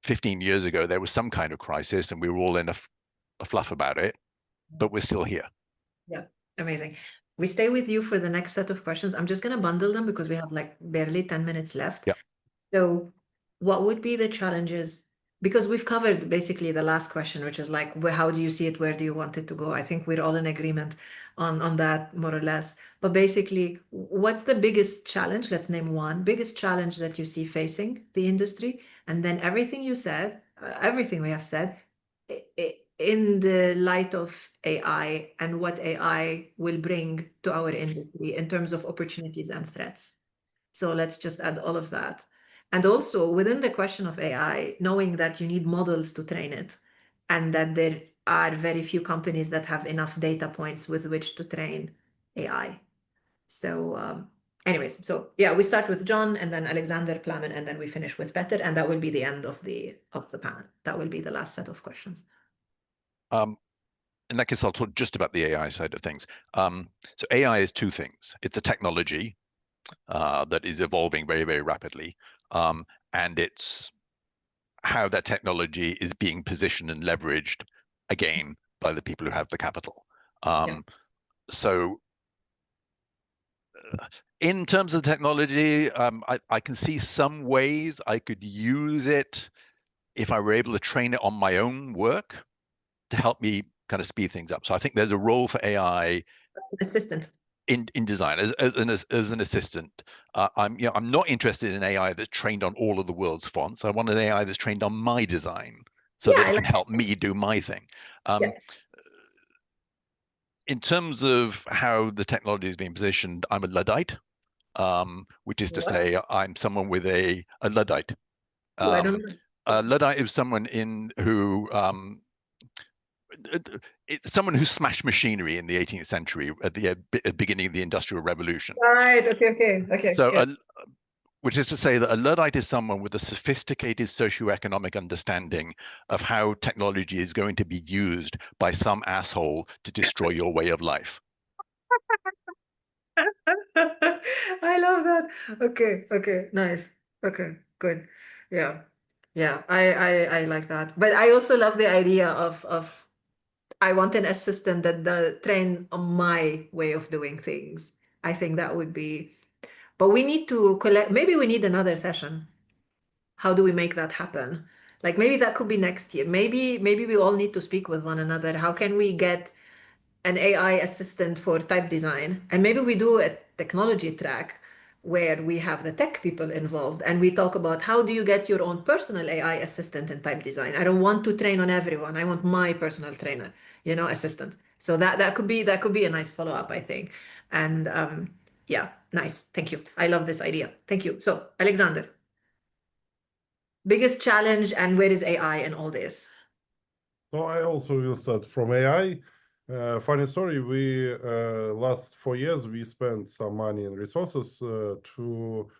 E: 15 years ago, there was some kind of crisis and we were all in a fluff about it, but we're still here.
A: Yeah, amazing. we stay with you for the next set of questions. I'm just going to bundle them because we have like barely 10 minutes left.
E: Yeah.
A: So what would be the challenges? Because we've covered basically the last question, which is like, how do you see it? Where do you want it to go? I think we're all in agreement on that, more or less. But basically, what's the biggest challenge? Let's name one biggest challenge that you see facing the industry. And then everything you said, everything we have said, in the light of AI and what AI will bring to our industry in terms of opportunities and threats. So let's just add all of that. And also within the question of AI, knowing that you need models to train it and that there are very few companies that have enough data points with which to train AI. So anyways, so yeah, we start with John and then Alexander, Plamen, and then we finish with Petr, and that will be the end of the panel. That will be the last set of questions.
E: In that case, I'll talk just about the AI side of things. So AI is two things. It's a technology that is evolving very, very rapidly. And it's how that technology is being positioned and leveraged, again, by the people who have the capital. So in terms of technology, I can see some ways I could use it if I were able to train it on my own work to help me kind of speed things up. So I think there's a role for AI
A: assistant
E: in design as an assistant. I'm not interested in AI that's trained on all of the world's fonts. I want an AI that's trained on my design so that it can help me do my thing. In terms of how the technology is being positioned, I'm a Luddite, which is to say I'm someone with a Luddite.
A: I don't know.
E: A Luddite is someone who it's someone who smashed machinery in the 18th century at the beginning of the Industrial Revolution.
A: All right. Okay.
E: So, which is to say that a Luddite is someone with a sophisticated socioeconomic understanding of how technology is going to be used by some asshole to destroy your way of life.
A: I love that. Okay, nice. Okay, good. Yeah. I like that. But I also love the idea of I want an assistant that train on my way of doing things. I think that would be, but we need to collect, maybe we need another session. How do we make that happen? Like maybe that could be next year. Maybe we all need to speak with one another. How can we get an AI assistant for type design? And maybe we do a technology track where we have the tech people involved and we talk about how do you get your own personal AI assistant in type design. I don't want to train on everyone. I want my personal trainer, assistant. So that could be a nice follow-up, I think. And yeah, nice. Thank you. I love this idea. Thank you. So Alexander, biggest challenge and where is AI in all this?
D: So I also will start from AI. Funny story, we last 4 years, we spent some money and resources to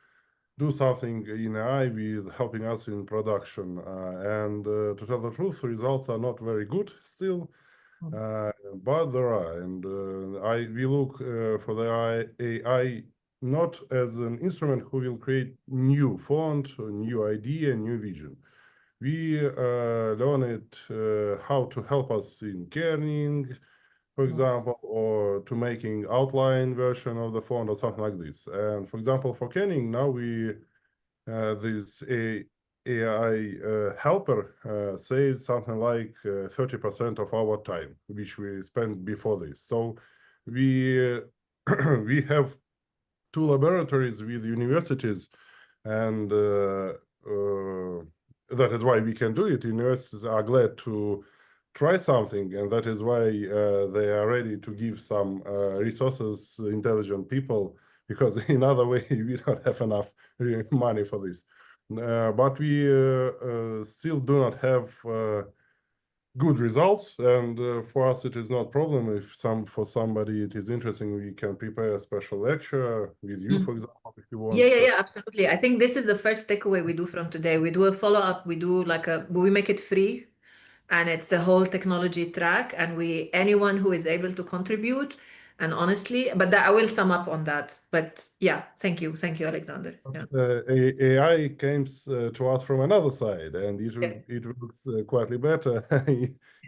D: do something in AI with helping us in production. And to tell the truth, results are not very good still, but there are. And we look for the AI not as an instrument who will create new font, new idea, new vision. We learn it how to help us in kerning, for example, or to making outline version of the font or something like this. And for example, for kerning, now we this AI helper saves something like 30% of our time, which we spent before this. So we we have 2 laboratories with universities, and that is why we can do it. Universities are glad to try something, and that is why they are ready to give some resources, intelligent people, because in other way we don't have enough money for this. But we still do not have good results, and for us it is not a problem. If for somebody it is interesting, we can prepare a special lecture with you, for example, if you want.
A: Yeah, absolutely. I think this is the first takeaway we do from today. We do a follow-up, we make it free, and it's a whole technology track, and anyone who is able to contribute, And honestly, but that, I will sum up on that. But yeah, thank you, Alexander. Yeah.
D: AI comes to us from another side, and
A: Yeah.
D: it works quite better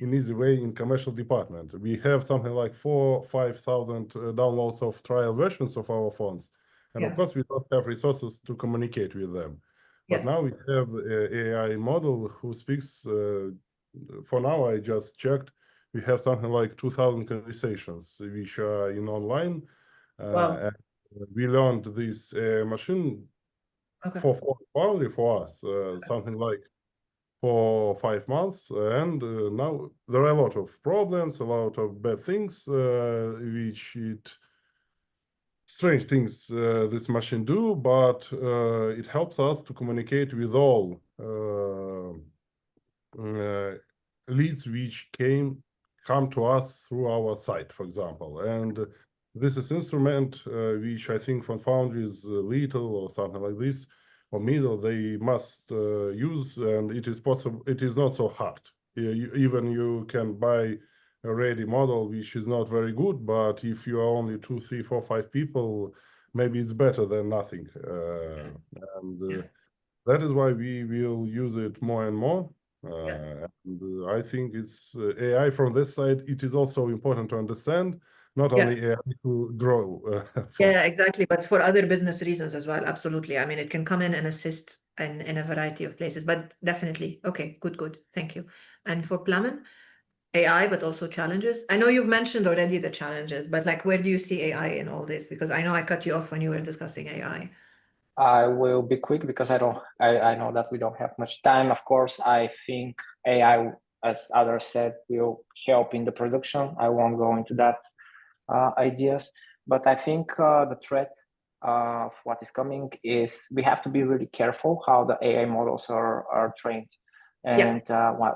D: in easy way in commercial department. We have something like 4,000-5,000 downloads of trial versions of our phones, and
A: Yeah.
D: of course we don't have resources to communicate with them. But
A: Yeah.
D: now we have AI model who speaks. For now, I just checked. We have something like 2,000 conversations which are in online.
A: Wow.
D: And we learned this machine
A: Okay.
D: for foundry for us, something like for 5 months. And now there are a lot of problems, a lot of bad things, strange things this machine do, but it helps us to communicate with all leads which come to us through our site, for example. And this is instrument which I think FONTFABRIC little or something like this, or middle, they must use, and it is possible. It is not so hard. Even you can buy a ready model which is not very good, but if you are only 2, 3, 4, 5 people, maybe it's better than nothing. That is why we will use it more and more. And I think it's AI from this side. It is also important to understand, not only AI to grow.
A: Yeah, exactly. But for other business reasons as well. Absolutely. I mean, it can come in and assist in a variety of places, but definitely. Okay, good. Thank you. And for Plamen, AI, but also challenges. I know you've mentioned already the challenges, but like, where do you see AI in all this? Because I know I cut you off when you were discussing AI.
C: I will be quick because I know that we don't have much time. Of course, I think AI, as others said, will help in the production. I won't go into that ideas, but I think the threat of what is coming is we have to be really careful how the AI models are trained. And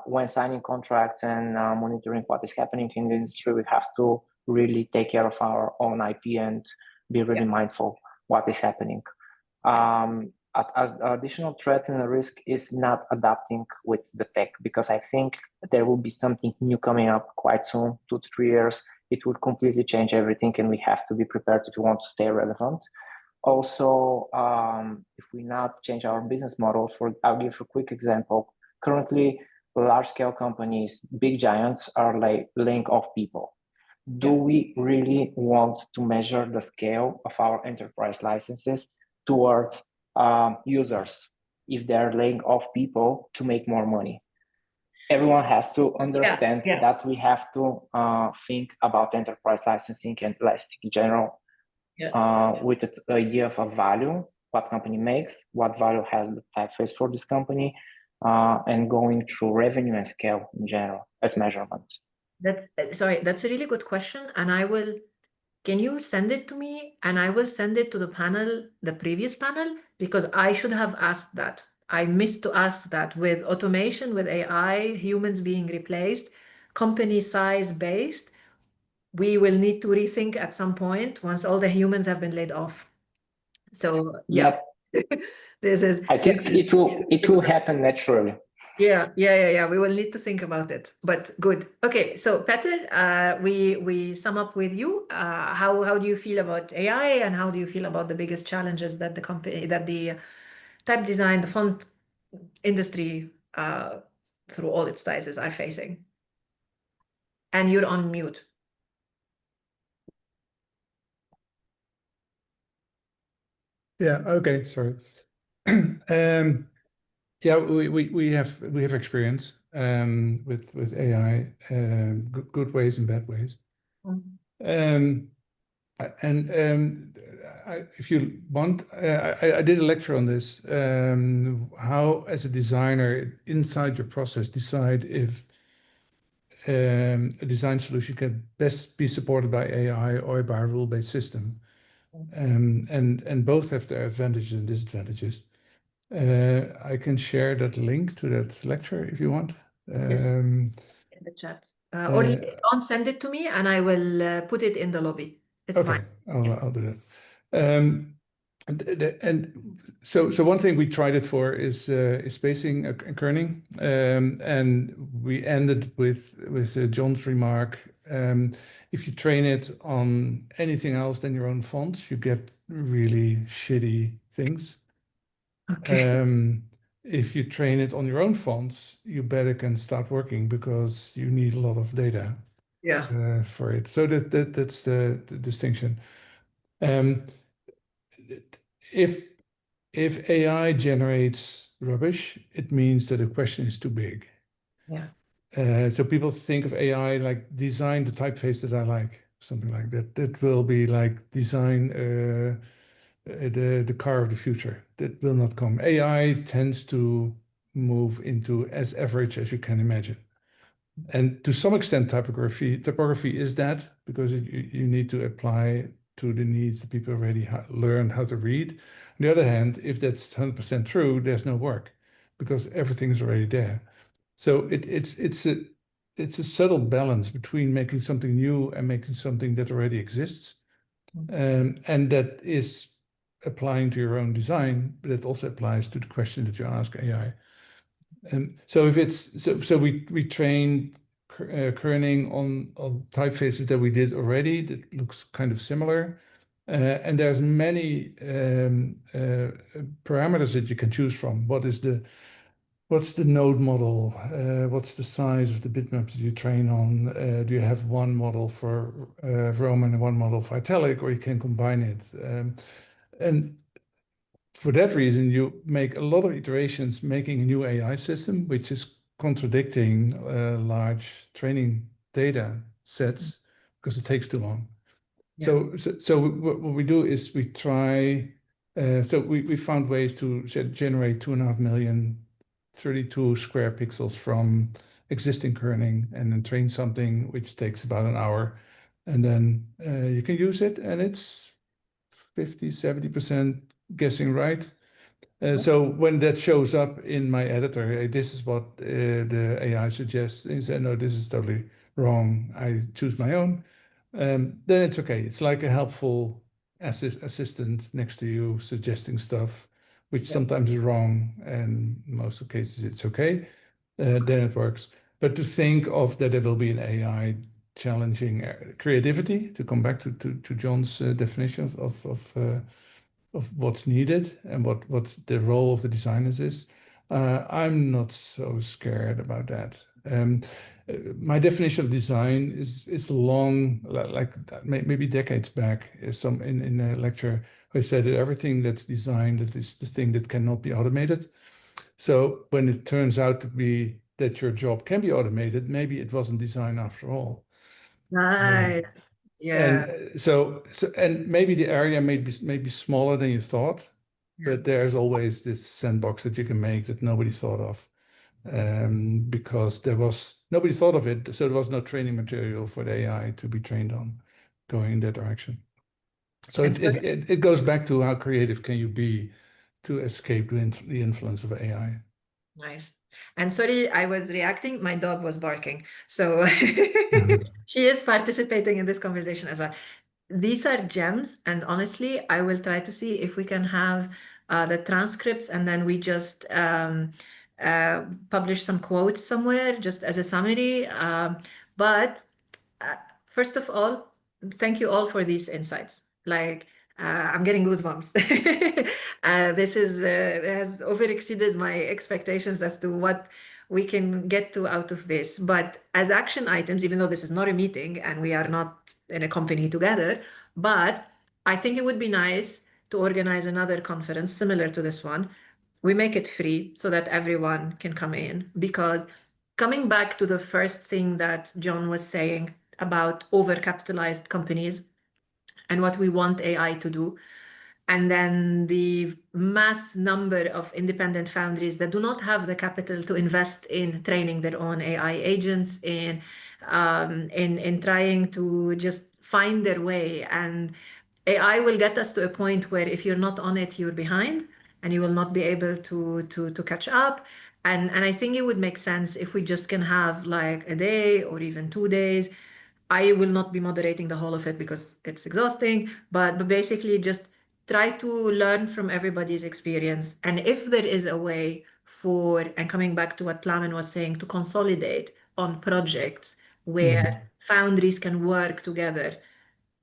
C: when signing contracts and monitoring what is happening in the industry, we have to really take care of our own IP and be really mindful what is happening. Additional threat and a risk is not adapting with the tech, because I think there will be something new coming up quite soon, 2 to 3 years. It would completely change everything, and we have to be prepared if we want to stay relevant. Also, if we not change our business models, I'll give a quick example. Currently, large-scale companies, big giants, are laying off people. Do we really want to measure the scale of our enterprise licenses towards users if they're laying off people to make more money? Everyone has to understand that we have to think about enterprise licensing and licensing in general with the idea of a value, what company makes, what value has the typeface for this company, and going through revenue and scale in general as measurements.
A: That's a really good question, and can you send it to me, and I will send it to the panel, the previous panel, because I should have asked that. I missed to ask that. With automation, with AI, humans being replaced, company size based, we will need to rethink at some point once all the humans have been laid off. So this is.
C: I think it will happen naturally.
A: Yeah. We will need to think about it, but good. Okay, so Petr, we sum up with you. How do you feel about AI, and how do you feel about the biggest challenges that the type design, the font industry, through all its sizes are facing? And you're on mute.
B: Yeah. Okay. Sorry. Yeah, we have experience with AI, good ways and bad ways. If you want, I did a lecture on this. How, as a designer, inside your process, decide if a design solution can best be supported by AI or by a rule-based system, and both have their advantages and disadvantages. I can share that link to that lecture if you want.
A: Yes. In the chat. Or send it to me, and I will put it in the lobby. It's fine.
B: I'll do that. And so one thing we tried it for is spacing and kerning, and we ended with John's remark. If you train it on anything else than your own fonts, you get really shitty things.
A: Okay.
B: If you train it on your own fonts, you better can start working because you need a lot of data
A: Yeah.
B: for it. So that's the distinction. Um, if AI generates rubbish, it means that the question is too big.
A: Yeah.
B: So people think of AI like design the typeface that I like, something like that. That will be like design the car of the future. That will not come. AI tends to move into as average as you can imagine. And to some extent, typography is that because you need to apply to the needs that people already learned how to read. On the other hand, if that's 100% true, there's no work because everything is already there. So it's a subtle balance between making something new and making something that already exists, and that is applying to your own design, but it also applies to the question that you ask AI. And so if it's so we trained kerning on typefaces that we did already that looks kind of similar. And there's many parameters that you can choose from. What's the node model? What's the size of the bitmap that you train on? Do you have one model for Roman and one model for italic, or you can combine it? And for that reason, you make a lot of iterations making a new AI system, which is contradicting large training data sets because it takes too long.
A: Yeah.
B: So what we do is we try, so we found ways to generate 2.5 million 32 square pixels from existing kerning and then train something which takes about an hour. And then you can use it and it's 50-70% guessing right. So when that shows up in my editor, hey, this is what the AI suggests, and you say, no, this is totally wrong. I choose my own. Then it's okay. It's like a helpful assistant next to you suggesting stuff, which sometimes is wrong, and in most of the cases it's okay. Then it works. But to think of that there will be an AI challenging creativity, to come back to John's definition of what's needed and what the role of the designers is, I'm not so scared about that. My definition of design is long, like maybe decades back. Some in a lecture, I said that everything that's designed that is the thing that cannot be automated. So when it turns out to be that your job can be automated, maybe it wasn't designed after all.
A: Nice. Yeah.
B: And and maybe the area may be smaller than you thought, but there's always this sandbox that you can make that nobody thought of, because nobody thought of it, so there was no training material for the AI to be trained on going in that direction. So it goes back to how creative can you be to escape the influence of AI.
A: Nice. And sorry, I was reacting. My dog was barking. So she is participating in this conversation as well. These are gems. And honestly, I will try to see if we can have the transcripts and then we just publish some quotes somewhere just as a summary. But first of all, thank you all for these insights. Like, I'm getting goosebumps. This has overexceeded my expectations as to what we can get to out of this. But as action items, even though this is not a meeting and we are not in a company together, but I think it would be nice to organize another conference similar to this one. We make it free so that everyone can come in, because coming back to the first thing that John was saying about overcapitalized companies and what we want AI to do, and then the mass number of independent foundries that do not have the capital to invest in training their own AI agents, in trying to just find their way. And AI will get us to a point where if you're not on it, you're behind and you will not be able to catch up. And I think it would make sense if we just can have like a day or even 2 days. I will not be moderating the whole of it because it's exhausting, but basically just try to learn from everybody's experience. And if there is a way for, and coming back to what Plamen was saying, to consolidate on projects where foundries can work together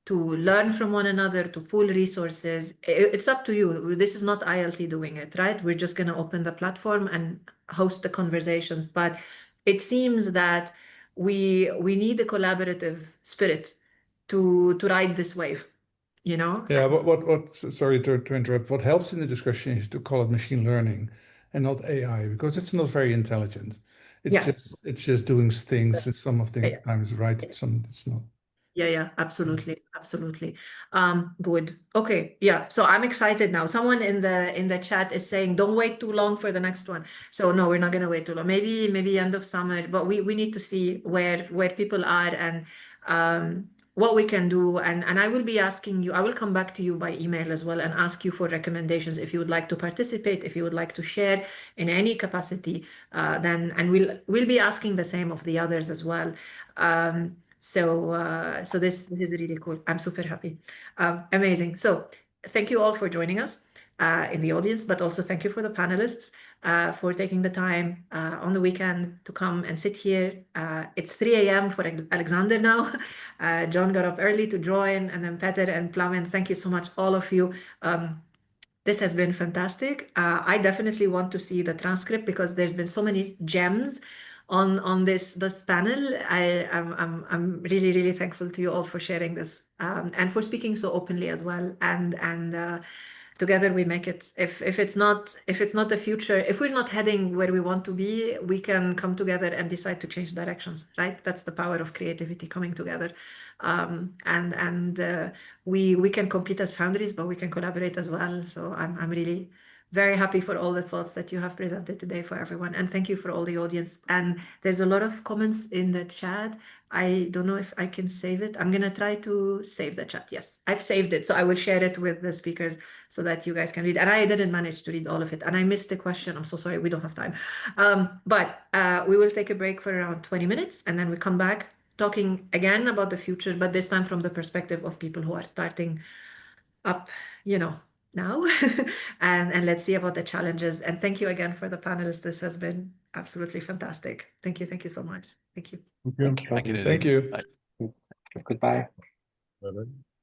A: to learn from one another, to pool resources. It's up to you. This is not ILT doing it, right? We're just going to open the platform and host the conversations. But it seems that we need a collaborative spirit to ride this wave, you know?
B: Yeah, sorry to interrupt. What helps in the discussion is to call it machine learning and not AI, because it's not very intelligent. It's just doing things, and some of the times right, some it's not.
A: Yeah, absolutely. Good. Okay, yeah. So I'm excited now. Someone in the chat is saying, don't wait too long for the next one. So no, we're not gonna wait too long. Maybe end of summer, but we need to see where people are and what we can do. And I will be asking you, I will come back to you by email as well and ask you for recommendations if you would like to participate, if you would like to share in any capacity, and we'll be asking the same of the others as well. So this is really cool. I'm super happy. Amazing. So thank you all for joining us in the audience, but also thank you for the panelists for taking the time on the weekend to come and sit here. It's 3 a.m. for Alexander now. John got up early to join, and then Petr and Plamen, thank you so much, all of you. This has been fantastic. I definitely want to see the transcript because there's been so many gems on this panel. I'm really thankful to you all for sharing this and for speaking so openly as well. And together we make it. If it's not the future, if we're not heading where we want to be, we can come together and decide to change directions. Right? That's the power of creativity coming together. We can compete as foundries, but we can collaborate as well. So I'm really very happy for all the thoughts that you have presented today for everyone. And thank you for all the audience. And there's a lot of comments in the chat. I don't know if I can save it. I'm going to try to save the chat. Yes, I've saved it. So I will share it with the speakers so that you guys can read. And I didn't manage to read all of it. And I missed the question. I'm so sorry. We don't have time. But we will take a break for around 20 minutes. And then we come back talking again about the future, but this time from the perspective of people who are starting up, now. and let's see about the challenges. And thank you again for the panelists. This has been absolutely fantastic. Thank you so much. Thank you.
C: Thank you.
B: Thank you.
C: Goodbye.
D: Bye-bye.